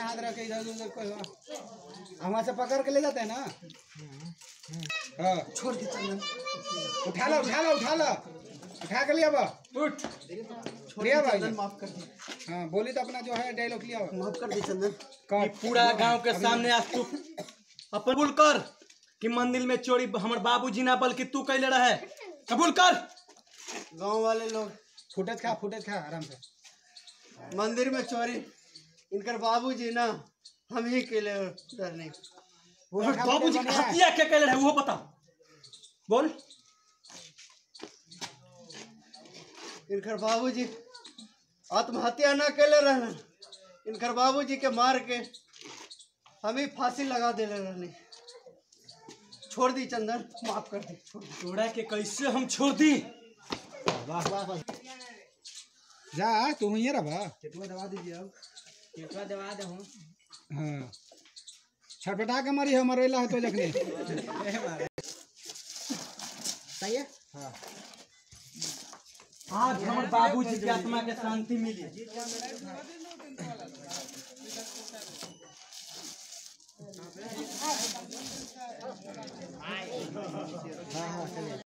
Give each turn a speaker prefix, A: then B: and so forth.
A: हाथ रख के इधर उधर कोई वहाँ से पकड़ के ले जाते हैं ना। हाँ
B: छोड़ दे चंदन,
A: उठा लो उठा लो उठा लो, उठा के लिया बा उठ
B: छोड़
A: लिया
B: दे
A: भाई।
B: चंदन, माफ कर दे,
A: हाँ बोली तो अपना जो है डायलॉग लिया
B: माफ कर दे चंदन।
A: कौन
C: पूरा गांव के सामने आज तू कबूल कर कि मंदिर में चोरी हमर बाबूजी ना बल्कि तू कैले रहे। कबूल कर।
B: गांव वाले लोग
A: फुटेज खा आराम से।
B: मंदिर में चोरी इनकर बाबूजी ना हम ही के लिए डरने।
C: बाबूजी हत्या के कैले रहे वो बता। बोल।
B: इनकर बाबूजी आत्महत्या ना केले रहन, इनकर बाबूजी के मार के हम ही फांसी लगा देले रहने। छोड़ दी चंदन, माफ कर दे, छोड़ दी।
C: तोड़ा के कैसे हम छोड़ दी।
A: वाह वाह वाह। जा तू ही रहा
B: केटवा दबा दीजिए, अब केटवा दबा दे हूं।
A: हाँ छटपटा के मरी है मरेला है तो जखने
B: सही है।
A: हाँ
C: आज हमर बाबूजी के आत्मा के शांति मिली।
A: हाँ हाँ चलिए।